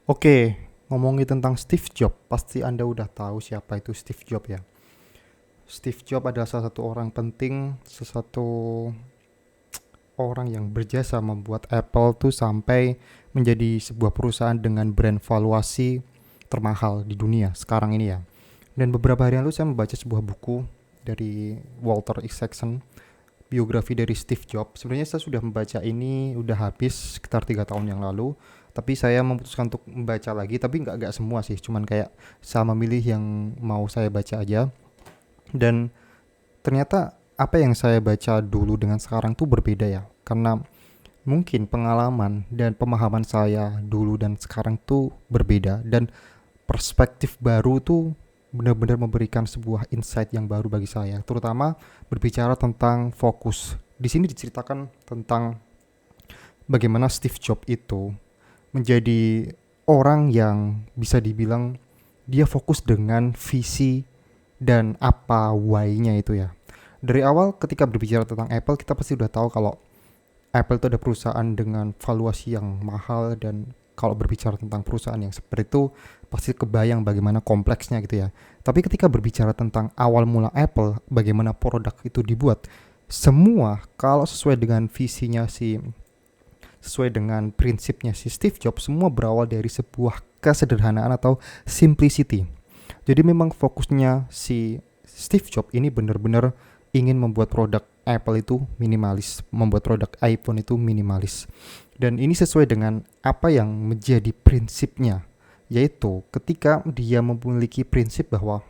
Oke, ngomongin tentang Steve Jobs, pasti Anda udah tahu siapa itu Steve Jobs ya. Steve Jobs adalah salah satu orang penting, sesatu orang yang berjasa membuat Apple tuh sampai menjadi sebuah perusahaan dengan brand valuasi termahal di dunia sekarang ini ya. Dan beberapa hari lalu saya membaca sebuah buku dari Walter Isaacson, biografi dari Steve Jobs. Sebenarnya saya sudah membaca ini udah habis sekitar 3 tahun yang lalu, tapi saya memutuskan untuk membaca lagi, tapi nggak semua sih, cuman kayak saya memilih yang mau saya baca aja. Dan ternyata apa yang saya baca dulu dengan sekarang tuh berbeda ya, karena mungkin pengalaman dan pemahaman saya dulu dan sekarang tuh berbeda, dan perspektif baru tuh benar-benar memberikan sebuah insight yang baru bagi saya, terutama berbicara tentang fokus. Di sini diceritakan tentang bagaimana Steve Jobs itu menjadi orang yang bisa dibilang dia fokus dengan visi dan apa why-nya itu ya. Dari awal ketika berbicara tentang Apple, kita pasti udah tahu kalau Apple itu ada perusahaan dengan valuasi yang mahal, dan kalau berbicara tentang perusahaan yang seperti itu pasti kebayang bagaimana kompleksnya gitu ya. Tapi ketika berbicara tentang awal mula Apple, bagaimana produk itu dibuat, semua kalau sesuai dengan visinya sesuai dengan prinsipnya si Steve Jobs, semua berawal dari sebuah kesederhanaan atau simplicity. Jadi memang fokusnya si Steve Jobs ini benar-benar ingin membuat produk Apple itu minimalis, membuat produk iPhone itu minimalis. Dan ini sesuai dengan apa yang menjadi prinsipnya, yaitu ketika dia memiliki prinsip bahwa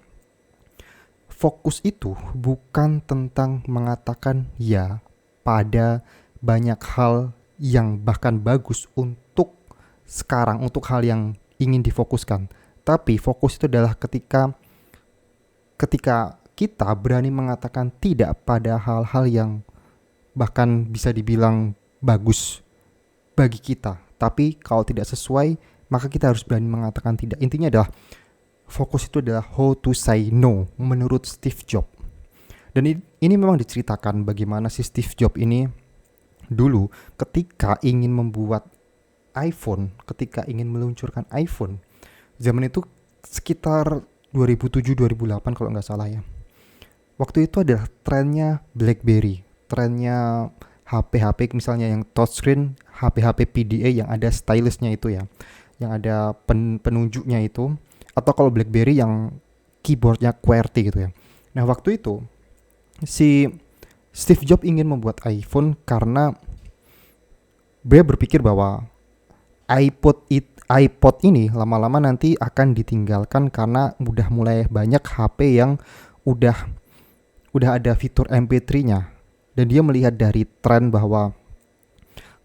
fokus itu bukan tentang mengatakan ya pada banyak hal yang bahkan bagus untuk sekarang, untuk hal yang ingin difokuskan. Tapi fokus itu adalah ketika ketika kita berani mengatakan tidak pada hal-hal yang bahkan bisa dibilang bagus bagi kita. Tapi kalau tidak sesuai, maka kita harus berani mengatakan tidak. Intinya adalah fokus itu adalah how to say no menurut Steve Jobs. Dan ini memang diceritakan bagaimana si Steve Jobs ini dulu ketika ingin membuat iPhone, ketika ingin meluncurkan iPhone, zaman itu sekitar 2007-2008 kalau nggak salah ya. Waktu itu adalah trennya BlackBerry, trennya HP-HP misalnya yang touchscreen, HP-HP PDA yang ada stylusnya itu ya, yang ada penunjuknya itu, atau kalau BlackBerry yang keyboardnya QWERTY gitu ya. Nah waktu itu si Steve Jobs ingin membuat iPhone karena dia berpikir bahwa iPod ini lama-lama nanti akan ditinggalkan karena udah mulai banyak HP yang udah ada fitur MP3-nya. Dan dia melihat dari tren bahwa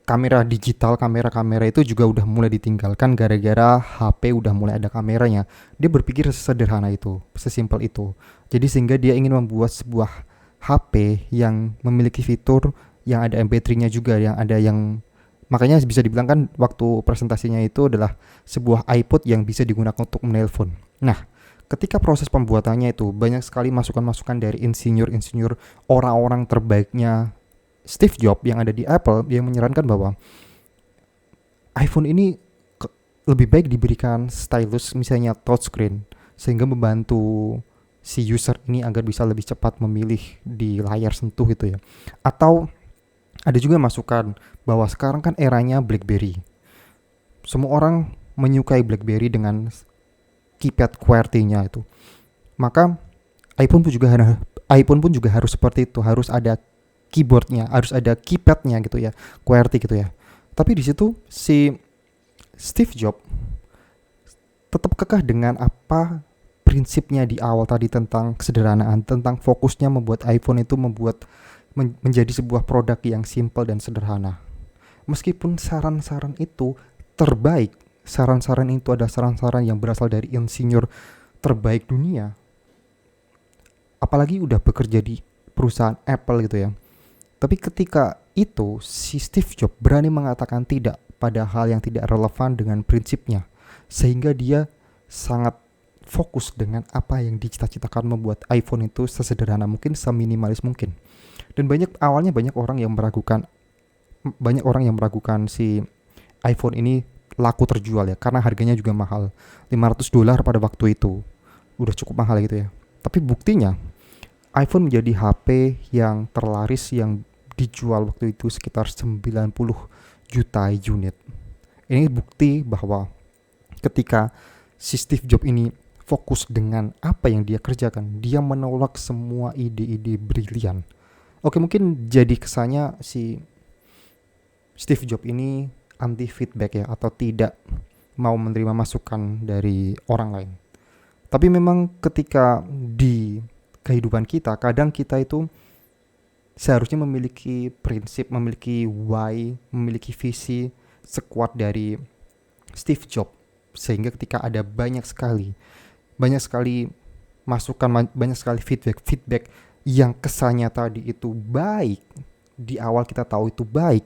kamera digital, kamera-kamera itu juga udah mulai ditinggalkan gara-gara HP udah mulai ada kameranya. Dia berpikir sesederhana itu, sesimpel itu. Jadi sehingga dia ingin membuat sebuah HP yang memiliki fitur yang ada MP3-nya juga, yang ada yang makanya bisa dibilang kan waktu presentasinya itu adalah sebuah iPod yang bisa digunakan untuk menelpon. Nah, ketika proses pembuatannya itu banyak sekali masukan-masukan dari insinyur-insinyur, orang-orang terbaiknya Steve Jobs yang ada di Apple, yang menyarankan bahwa iPhone ini lebih baik diberikan stylus misalnya touchscreen, sehingga membantu si user ini agar bisa lebih cepat memilih di layar sentuh itu ya. Atau ada juga masukan bahwa sekarang kan eranya BlackBerry. Semua orang menyukai BlackBerry dengan keypad QWERTY-nya itu. Maka iPhone pun juga harus seperti itu, harus ada keyboardnya, harus ada keypadnya gitu ya, QWERTY gitu ya. Tapi di situ si Steve Jobs tetap kekeh dengan apa prinsipnya di awal tadi tentang kesederhanaan, tentang fokusnya membuat iPhone itu menjadi sebuah produk yang simple dan sederhana. Meskipun saran-saran itu terbaik, saran-saran itu ada saran-saran yang berasal dari insinyur terbaik dunia, apalagi udah bekerja di perusahaan Apple gitu ya. Tapi ketika itu si Steve Jobs berani mengatakan tidak pada hal yang tidak relevan dengan prinsipnya, sehingga dia sangat fokus dengan apa yang dicita-citakan membuat iPhone itu sesederhana mungkin, seminimalis mungkin. Dan awalnya banyak orang yang meragukan si iPhone ini laku terjual ya, karena harganya juga mahal, $500 pada waktu itu, udah cukup mahal gitu ya. Tapi buktinya iPhone menjadi HP yang terlaris yang dijual waktu itu sekitar 90 juta unit. Ini bukti bahwa ketika si Steve Jobs ini fokus dengan apa yang dia kerjakan, dia menolak semua ide-ide brilian. Oke, mungkin jadi kesannya si Steve Jobs ini anti feedback ya, atau tidak mau menerima masukan dari orang lain. Tapi memang ketika di kehidupan kita, kadang kita itu seharusnya memiliki prinsip, memiliki why, memiliki visi sekuat dari Steve Jobs, sehingga ketika ada banyak sekali masukan, banyak sekali feedback yang kesannya tadi itu baik, di awal kita tahu itu baik,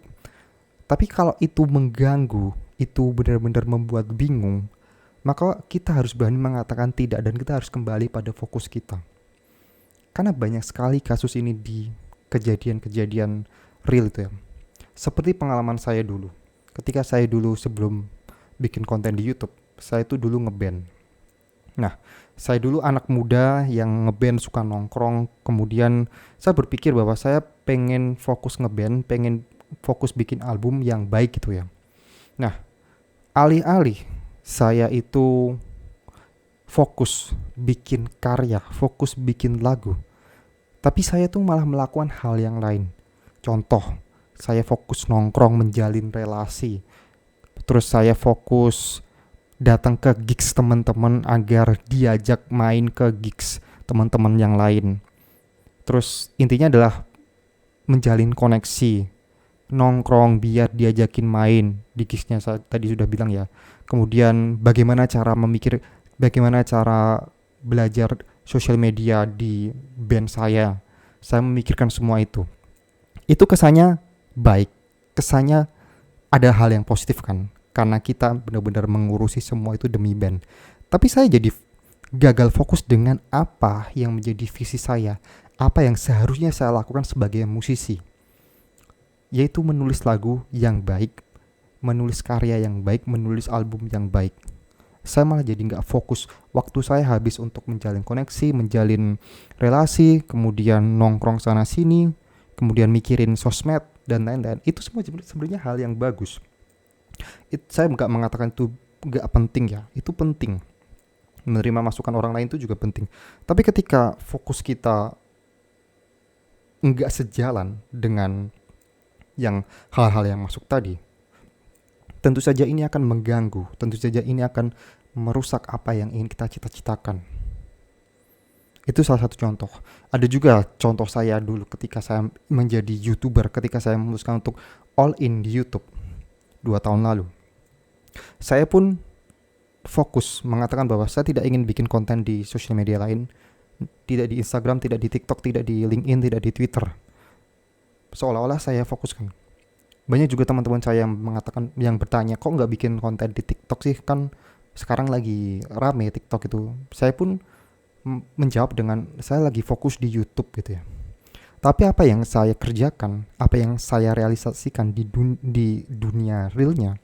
tapi kalau itu mengganggu, itu benar-benar membuat bingung, maka kita harus berani mengatakan tidak, dan kita harus kembali pada fokus kita. Karena banyak sekali kasus ini di kejadian-kejadian real itu ya. Seperti pengalaman saya dulu. Ketika saya dulu sebelum bikin konten di YouTube, saya itu dulu ngeband. Nah, saya dulu anak muda yang ngeband, suka nongkrong. Kemudian saya berpikir bahwa saya pengen fokus ngeband, pengen fokus bikin album yang baik gitu ya. Nah, alih-alih saya itu fokus bikin karya, fokus bikin lagu, tapi saya tuh malah melakukan hal yang lain. Contoh, saya fokus nongkrong, menjalin relasi. Terus saya fokus datang ke gigs teman-teman agar diajak main ke gigs teman-teman yang lain. Terus intinya adalah menjalin koneksi, nongkrong biar diajakin main di gigsnya, saya tadi sudah bilang ya. Kemudian bagaimana cara belajar sosial media di band saya memikirkan semua itu. Itu kesannya baik, kesannya ada hal yang positif kan, karena kita benar-benar mengurusi semua itu demi band. Tapi saya jadi gagal fokus dengan apa yang menjadi visi saya, apa yang seharusnya saya lakukan sebagai musisi, yaitu menulis lagu yang baik, menulis karya yang baik, menulis album yang baik. Saya malah jadi nggak fokus. Waktu saya habis untuk menjalin koneksi, menjalin relasi, kemudian nongkrong sana sini, kemudian mikirin sosmed dan lain-lain. Itu semua sebenarnya hal yang bagus. Saya nggak mengatakan itu nggak penting ya, itu penting. Menerima masukan orang lain itu juga penting. Tapi ketika fokus kita nggak sejalan dengan yang hal-hal yang masuk tadi, tentu saja ini akan mengganggu, tentu saja ini akan merusak apa yang ingin kita cita-citakan. Itu salah satu contoh. Ada juga contoh saya dulu ketika saya menjadi YouTuber, ketika saya memutuskan untuk all in di YouTube 2 tahun lalu. Saya pun fokus mengatakan bahwa saya tidak ingin bikin konten di sosial media lain, tidak di Instagram, tidak di TikTok, tidak di LinkedIn, tidak di Twitter. Seolah-olah saya fokuskan. Banyak juga teman-teman saya yang bertanya, kok nggak bikin konten di TikTok sih, kan sekarang lagi rame TikTok itu. Saya pun menjawab dengan, saya lagi fokus di YouTube gitu ya. Tapi apa yang saya kerjakan, apa yang saya realisasikan di dunia realnya,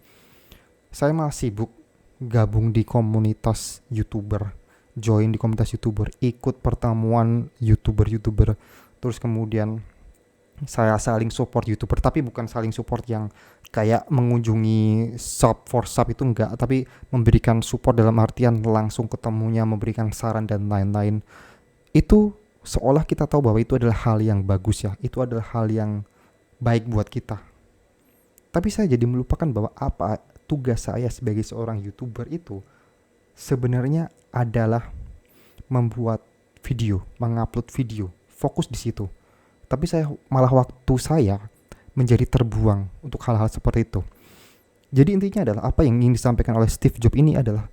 saya malah sibuk gabung di komunitas YouTuber, join di komunitas YouTuber, ikut pertemuan YouTuber, terus kemudian saya saling support YouTuber, tapi bukan saling support yang kayak mengunjungi shop for shop, itu enggak, tapi memberikan support dalam artian langsung ketemunya, memberikan saran dan lain-lain. Itu seolah kita tahu bahwa itu adalah hal yang bagus ya, itu adalah hal yang baik buat kita. Tapi saya jadi melupakan bahwa apa tugas saya sebagai seorang YouTuber itu sebenarnya adalah membuat video, mengupload video, fokus di situ. Tapi waktu saya menjadi terbuang untuk hal-hal seperti itu. Jadi intinya adalah apa yang ingin disampaikan oleh Steve Jobs ini adalah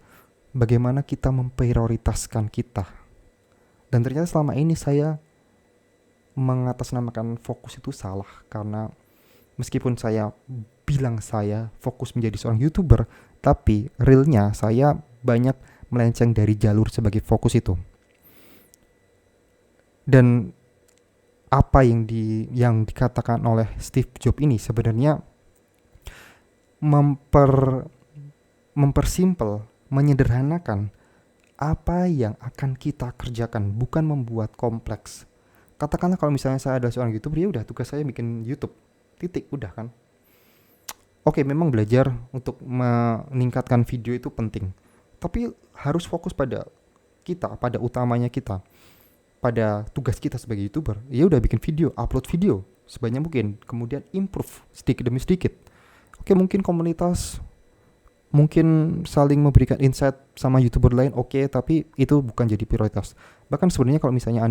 bagaimana kita memprioritaskan kita. Dan ternyata selama ini saya mengatasnamakan fokus itu salah, karena meskipun saya bilang saya fokus menjadi seorang YouTuber, tapi realnya saya banyak melenceng dari jalur sebagai fokus itu. Dan apa yang dikatakan oleh Steve Jobs ini sebenarnya mempersimpel, menyederhanakan apa yang akan kita kerjakan, bukan membuat kompleks. Katakanlah kalau misalnya saya adalah seorang YouTuber, ya udah tugas saya bikin YouTube. Titik, udah kan. Oke, memang belajar untuk meningkatkan video itu penting. Tapi harus fokus pada kita, pada utamanya kita, pada tugas kita sebagai YouTuber. Ya udah bikin video, upload video sebanyak mungkin, kemudian improve sedikit demi sedikit. Oke, mungkin komunitas, mungkin saling memberikan insight sama YouTuber lain, oke, tapi itu bukan jadi prioritas. Bahkan sebenarnya kalau misalnya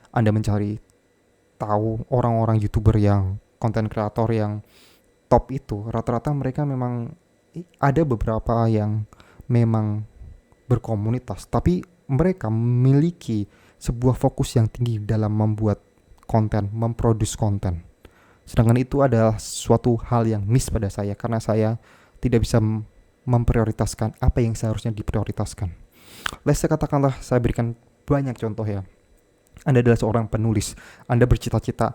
Anda mencari tahu orang-orang YouTuber yang konten kreator yang top itu, rata-rata mereka memang ada beberapa yang memang berkomunitas, tapi mereka memiliki sebuah fokus yang tinggi dalam membuat konten, memproduksi konten. Sedangkan itu adalah suatu hal yang miss pada saya, karena saya tidak bisa memprioritaskan apa yang seharusnya diprioritaskan. Katakanlah saya berikan banyak contoh ya. Anda adalah seorang penulis, Anda bercita-cita,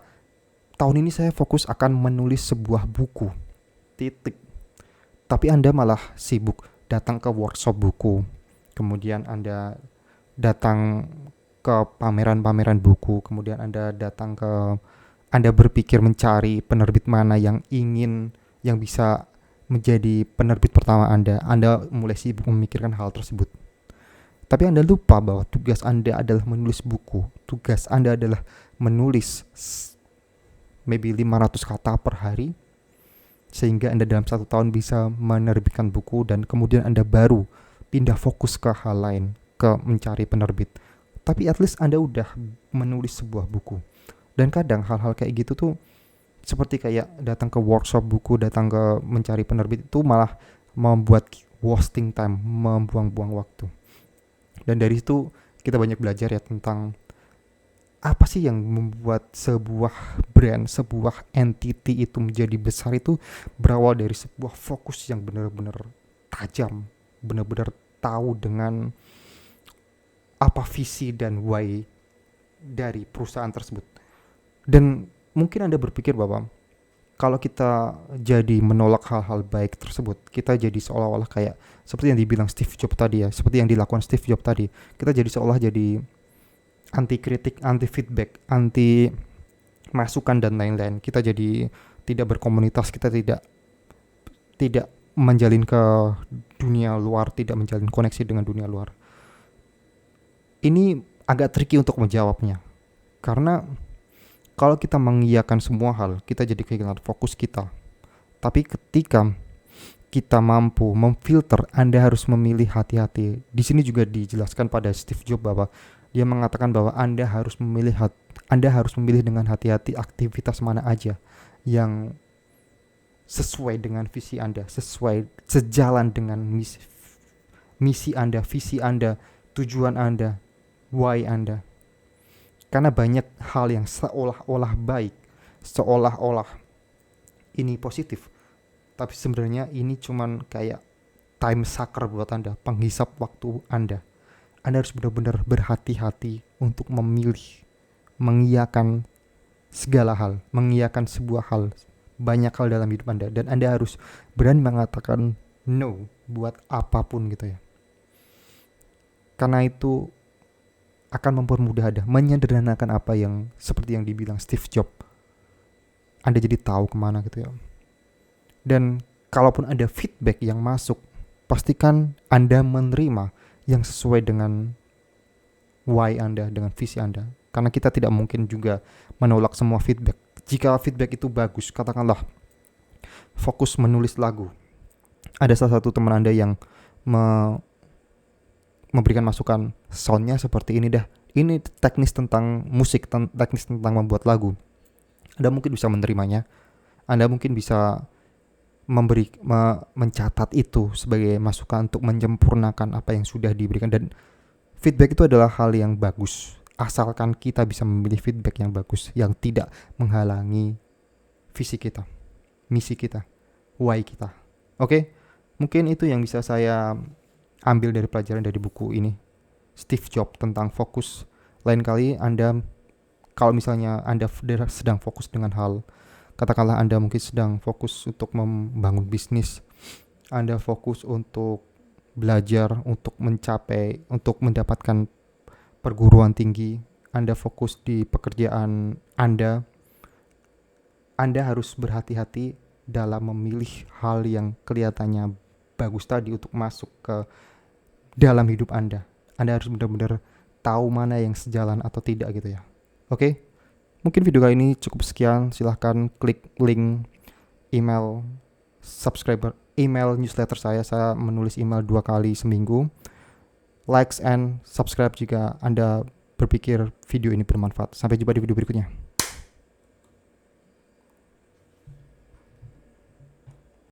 tahun ini saya fokus akan menulis sebuah buku, titik. Tapi Anda malah sibuk datang ke workshop buku, kemudian Anda datang ke pameran-pameran buku, kemudian Anda berpikir mencari penerbit mana yang bisa menjadi penerbit pertama Anda mulai sibuk memikirkan hal tersebut. Tapi Anda lupa bahwa tugas Anda adalah menulis buku, tugas Anda adalah menulis maybe 500 kata per hari, sehingga Anda dalam 1 tahun bisa menerbitkan buku, dan kemudian Anda baru pindah fokus ke hal lain, ke mencari penerbit. Tapi at least Anda udah menulis sebuah buku. Dan kadang hal-hal kayak gitu tuh seperti kayak datang ke workshop buku, datang ke mencari penerbit, itu malah membuat wasting time, membuang-buang waktu. Dan dari situ kita banyak belajar ya tentang apa sih yang membuat sebuah brand, sebuah entity itu menjadi besar. Itu berawal dari sebuah fokus yang benar-benar tajam, benar-benar tahu dengan apa visi dan why dari perusahaan tersebut. Dan mungkin Anda berpikir bahwa kalau kita jadi menolak hal-hal baik tersebut, kita jadi seolah-olah kayak seperti yang dibilang Steve Jobs tadi ya, seperti yang dilakukan Steve Jobs tadi, kita jadi seolah jadi anti kritik, anti feedback, anti masukan dan lain-lain. Kita jadi tidak berkomunitas, kita tidak menjalin ke dunia luar, tidak menjalin koneksi dengan dunia luar. Ini agak tricky untuk menjawabnya, karena kalau kita mengiyakan semua hal, kita jadi kehilangan fokus kita. Tapi ketika kita mampu memfilter, Anda harus memilih hati-hati. Di sini juga dijelaskan pada Steve Jobs bahwa dia mengatakan bahwa Anda harus memilih dengan hati-hati aktivitas mana aja yang sesuai dengan visi Anda, sejalan dengan misi Anda, visi Anda, tujuan Anda, why Anda. Karena banyak hal yang seolah-olah baik, seolah-olah ini positif, tapi sebenarnya ini cuman kayak time sucker buat Anda, penghisap waktu Anda. Anda harus benar-benar berhati-hati untuk memilih, mengiyakan segala hal, mengiyakan sebuah hal, banyak hal dalam hidup Anda, dan Anda harus berani mengatakan no buat apapun gitu ya. Karena itu akan mempermudah Anda menyederhanakan apa yang seperti yang dibilang Steve Jobs. Anda jadi tahu kemana gitu ya. Dan kalaupun ada feedback yang masuk, pastikan Anda menerima yang sesuai dengan why Anda, dengan visi Anda. Karena kita tidak mungkin juga menolak semua feedback. Jika feedback itu bagus, katakanlah fokus menulis lagu. Ada salah satu teman Anda yang memberikan masukan, soundnya seperti ini dah, ini teknis tentang musik, teknis tentang membuat lagu. Anda mungkin bisa menerimanya, Anda mungkin bisa mencatat itu sebagai masukan untuk menyempurnakan apa yang sudah diberikan. Dan feedback itu adalah hal yang bagus, asalkan kita bisa memilih feedback yang bagus, yang tidak menghalangi visi kita, misi kita, why kita. Oke? Mungkin itu yang bisa saya ambil dari pelajaran dari buku ini, Steve Jobs, tentang fokus. Lain kali Anda, kalau misalnya Anda sedang fokus dengan hal, katakanlah Anda mungkin sedang fokus untuk membangun bisnis, Anda fokus untuk belajar, untuk mendapatkan perguruan tinggi, Anda fokus di pekerjaan Anda harus berhati-hati dalam memilih hal yang kelihatannya bagus tadi untuk masuk ke dalam hidup Anda. Anda harus benar-benar tahu mana yang sejalan atau tidak gitu ya. Oke, mungkin video kali ini cukup sekian. Silahkan klik link email email newsletter saya. Saya menulis email 2 kali seminggu. Likes and subscribe jika Anda berpikir video ini bermanfaat. Sampai jumpa di video berikutnya.